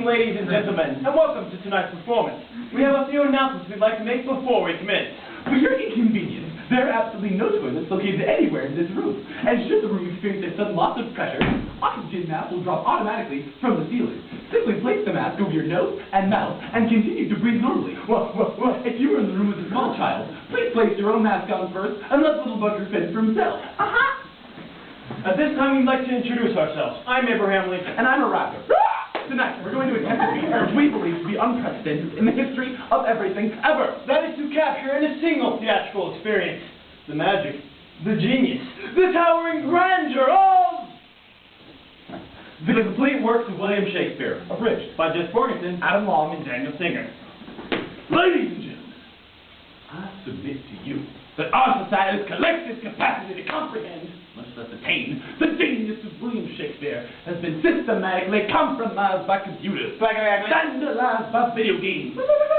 evening, ladies and gentlemen, and welcome to tonight's performance. We have a few announcements we'd like to make before we commence. For your inconvenience, there are absolutely no toilets located anywhere in this room. And should the room experience a sudden loss of pressure, oxygen mask will drop automatically from the ceiling. Simply place the mask over your nose and mouth and continue to breathe normally. Well, if you were in the room with a small child, please place your own mask on first and let the little bugger fend for himself. At this time, we'd like to introduce ourselves. I'm Abraham Lincoln. And I'm a rapper. Tonight, we're going to attempt a feat which we believe to be unprecedented in the history of everything ever. That is to capture in a single theatrical experience the magic, the genius, the towering grandeur of the complete works of William Shakespeare, abridged by Jess Borgenson, Adam Long, and Daniel Singer. Ladies and gentlemen, I submit to you that our society's collective capacity to comprehend, much less attain, the genius of William Shakespeare has been systematically compromised by computers, vandalized by video games,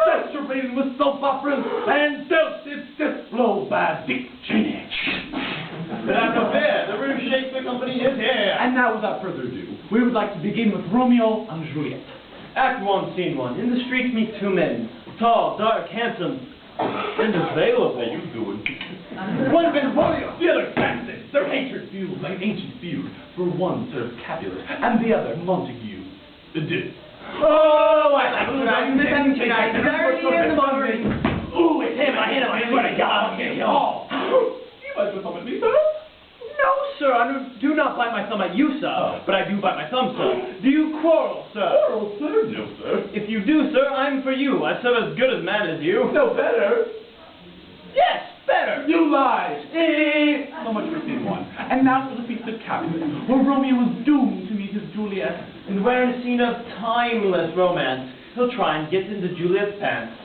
saturated with soap operas, and dosed its flow by Dick Cheney. But have no fear, the William Shakespeare Company is here. And now, without further ado, we would like to begin with Romeo and Juliet. Act 1, Scene 1. In the streets meet two men, tall, dark, handsome, and available. How you doing? One been warrior, the other fancy. Their hatred fuels like an ancient feud. For one serves Capulet, and the other Montague, the Duke. Oh, I like tonight. Early in the morning. Ooh, it's him. I hit him. I swear to God, I'll get you all. You might come with me, sir. No, sir, I do not bite my thumb at you, sir, but I do bite my thumb, sir. Do you quarrel, sir? Quarrel, sir? No, sir. If you do, sir, I'm for you. I serve as good a man as you. No, better. Yes, better. You lie. So much for Scene 1. And now for the Feast of Capulet, where Romeo is doomed to meet his Juliet. And where in a scene of timeless romance, he'll try and get into Juliet's pants.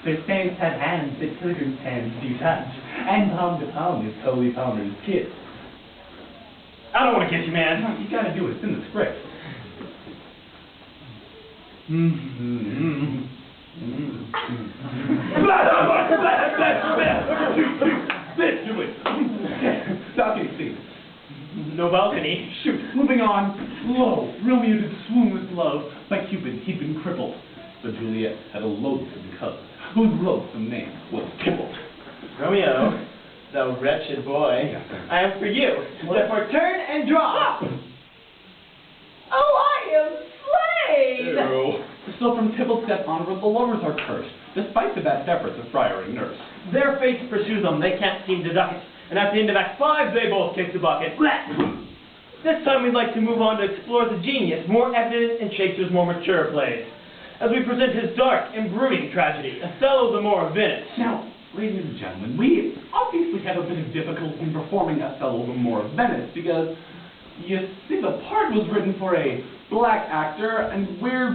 Their saints had hands that Trigger's hands do touch, and palm to palm is Holy Palmer's kiss. I don't want to kiss you, man. You gotta do it. It's in the script. Balcony scene. No balcony. Shoot. Moving on. Lo, Romeo did swoon with love. By Cupid, he'd been crippled. But Juliet had a loathsome cousin, whose loathsome name was Tybalt. Romeo, thou wretched boy, I am for you. Therefore turn and drop. Oh, I am slayed! So from Tybalt's death onward, the lovers are cursed, despite the best efforts of friar and nurse. Their fates pursue them, they can't seem to duck it. And at the end of Act 5, they both kick the bucket. This time we'd like to move on to explore the genius, more evident in Shakespeare's more mature plays, as we present his dark and brooding tragedy, Othello the Moor of Venice. Now, ladies and gentlemen, we obviously have a bit of difficulty in performing Othello the Moor of Venice, because, you see, the part was written for a black actor, and we're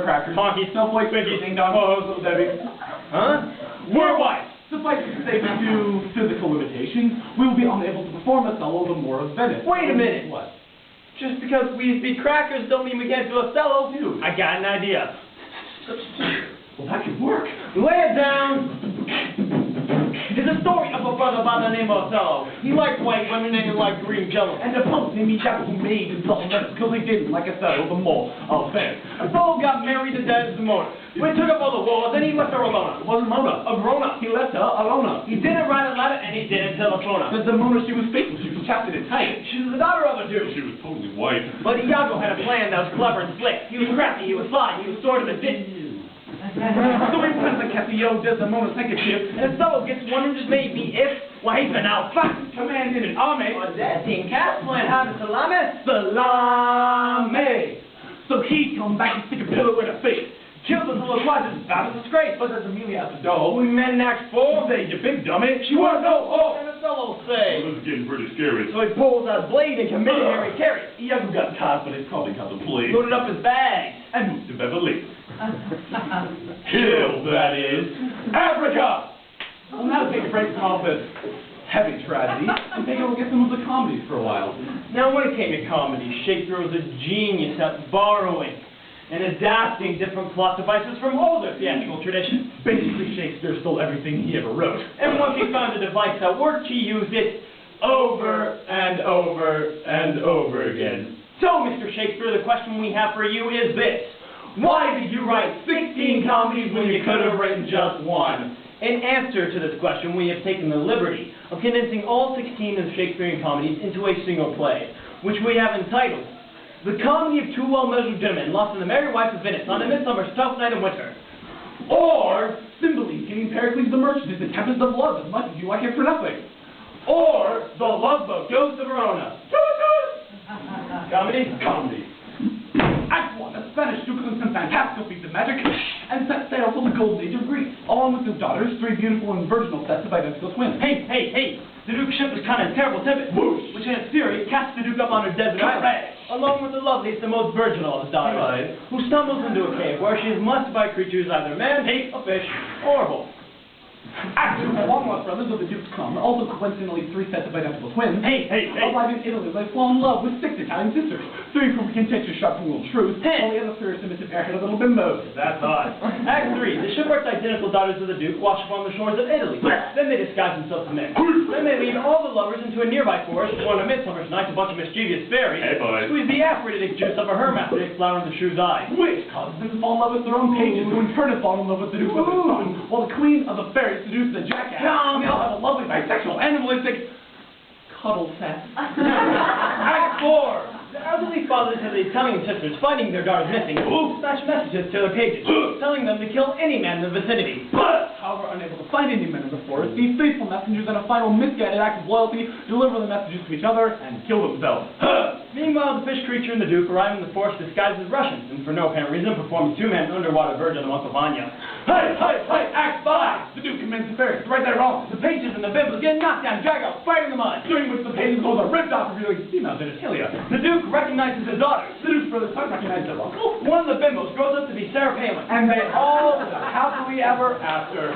crackers. Honky, Snowflake, Twinkie, ding dong, little Debbie. Huh? We're white. Suffice it to say, due to physical limitations, we will be unable to perform Othello the Moor of Venice. Wait a minute. What? Just because we speak crackers don't mean we can't do Othello. Dude. I got an idea. Well, that could work. Lay it down. It's a story of a brother by the name of Othello. He liked white women and he liked green jello. And the pump named Jack who made himself famous because he didn't like Othello the Moor of Venice. Othello got married to Desdemona. We took up all the war, then he left her alone. Wasn't Mona. Agrona. He left her alone. He didn't write a letter and he didn't telephone her. Desdemona, she was faithful. She was chapted in tight. She was the daughter of a Jew. She was totally white. But Iago had a plan that was clever and slick. He was crafty, he was sly, he was sort of a dick. So he went to catch the old Desdemona's handkerchief. And so gets wonders maybe if, well, he's been out fighting, commanding an army. or that in castle and how to salame. Salame! So he come back and stick a pillow in her face. Killed the little quadrants, out of disgrace. But there's Amelia at the door. We met in Act 4. Say, you big dummy, she wanna go home. And Othello Well, say. this is getting pretty scary. So he pulls out a blade and committed Harry Carey. Iago got caught, but it's probably got the plague. Loaded up his bag. And moved to Beverly. Kill, that is. Africa! Well, now to take a break from all this heavy tragedy and take a look at some of the comedies for a while. Now, when it came to comedy, Shakespeare was a genius at borrowing and adapting different plot devices from older theatrical traditions. Basically, Shakespeare stole everything he ever wrote. And once he found a device that worked, he used it Over and over and over again. So, Mr. Shakespeare, the question we have for you is this. Why did you write 16 comedies when you could have written just one? In answer to this question, we have taken the liberty of condensing all 16 of the Shakespearean comedies into a single play, which we have entitled The Comedy of Two Well-Measured Gentlemen Lost in the Merry Wife of Venice on a Midsummer's Twelfth Night of Winter. Or Cymbeline King Pericles the Merchant is the Tempest of Love as much as you like it for nothing. Or The Love Boat Goes to Verona. Comedy? Comedy. Act 1, a Spanish Duke does some fantastical feats of magic and sets sail for the golden age of Greece, along with his daughters, 3 beautiful and virginal sets of identical twins. Hey! The Duke's ship is kind of terrible tempest, which in its fury casts the Duke up on a desert island, along with the loveliest and most virginal of his daughters, who stumbles into a cave where she is molested by creatures either man, a fish, or both. Act 2, the long-lost brothers of the Duke's son, also coincidentally 3 sets of identical twins, arrive in Italy where they fall in love with 6 Italian sisters, 3 from contentious sharp and little shrews, while the other 3 are submissive airhead of little bimbos. That's odd. Act 3, the shipwrecked identical daughters of the Duke wash upon the shores of Italy. Then they disguise themselves as men. Then they lead all the lovers into a nearby forest where on a midsummer's night a bunch of mischievous fairies squeeze the aphrodisiac juice of a hermaphrodite flower into the shrews' eye. Which causes them to fall in love with their own pages, who in turn have fallen in love with the Duke of their son, while the queen of the fairies seduces the jackass, and they all have a lovely bisexual, animalistic cuddle sex. Act 4, the elderly fathers of the Italian sisters, finding their daughters missing, dispatch messages to their pages, telling them to kill any man in the vicinity. But, however, unable to find any men in the forest, these faithful messengers, in a final misguided act of loyalty, deliver the messages to each other and kill themselves. Meanwhile, the fish creature and the Duke arrive in the forest disguised as Russians, and for no apparent reason perform 2-man underwater version of Montalbano. Hey! Act 5! The Duke commands the fairies to right their wrongs. The pages and the bimbos get knocked down, dragged out, fired in the mud. During which the pages' clothes are ripped off, revealing female genitalia. The Duke recognizes his daughters. The Duke's brother son recognizes their uncle. One of the bimbos grows up to be Sarah Palin. And they all live happily ever after.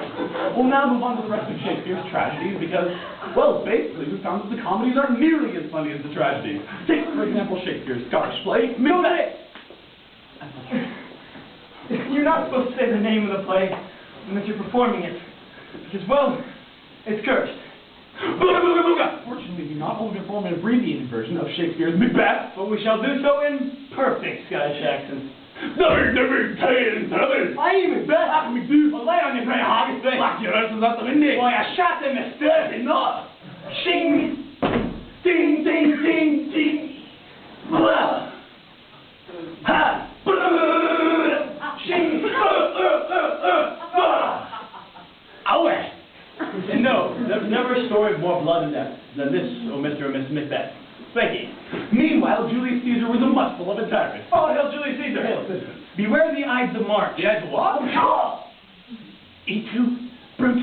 We'll now move on to the rest of Shakespeare's tragedies because, well, basically we found that the comedies aren't nearly as funny as the tragedies. Take, for example, Shakespeare's Scottish play, Macbeth. You're not supposed to say the name of the play unless you're performing it. Because, well, it's cursed. Fortunately, we not only perform an abbreviated version of Shakespeare's Macbeth, but we shall do so in perfect Scottish accents. I am Macbeth. I can do. Well, lay on your grey hog, it's like your earth is up the window. Why, I shot them as sturdy, not. Shing! Ding, ding, ding, ding. Blah! Ha! Shing! Away! And no, there's never a story of more blood and death than this, oh Mr. and Miss Macbeth. Thank you. Meanwhile, Julius Caesar was a much beloved tyrant. Oh, hail Julius Caesar! Hail Caesar. Beware the Ides of March. The Ides of what? E2, Brute.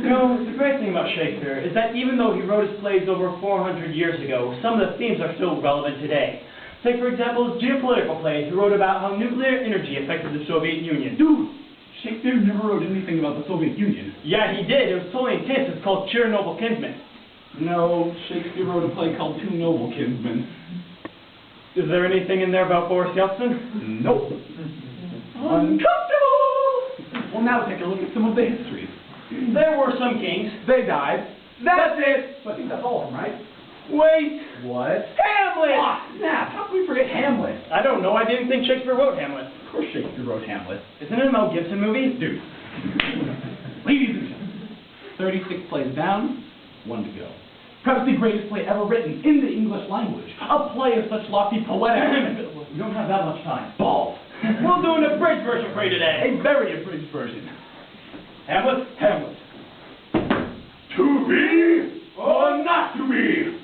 No, the great thing about Shakespeare is that even though he wrote his plays over 400 years ago, some of the themes are still relevant today. Take, for example, his geopolitical plays. He wrote about how nuclear energy affected the Soviet Union. Dude, Shakespeare never wrote anything about the Soviet Union. Yeah, he did. It was totally intense. It's called Chernobyl Kinsman. No, Shakespeare wrote a play called Two Noble Kinsmen. Is there anything in there about Boris Yeltsin? Nope. Uncomfortable! Well, now take a look at some of the histories. There were some kings. They died. That's it! So I think that's all of them, right? Wait! What? Hamlet! Ah, snap! How could we forget Hamlet? I don't know. I didn't think Shakespeare wrote Hamlet. Of course Shakespeare wrote Hamlet. Isn't it a Mel Gibson movie? Dude. Ladies and gentlemen, 36 plays down, 1 to go. Perhaps the greatest play ever written in the English language. A play of such lofty poetic... We don't have that much time. Balls. We'll do an abridged version for you today. A very abridged version. Hamlet? To be or not to be?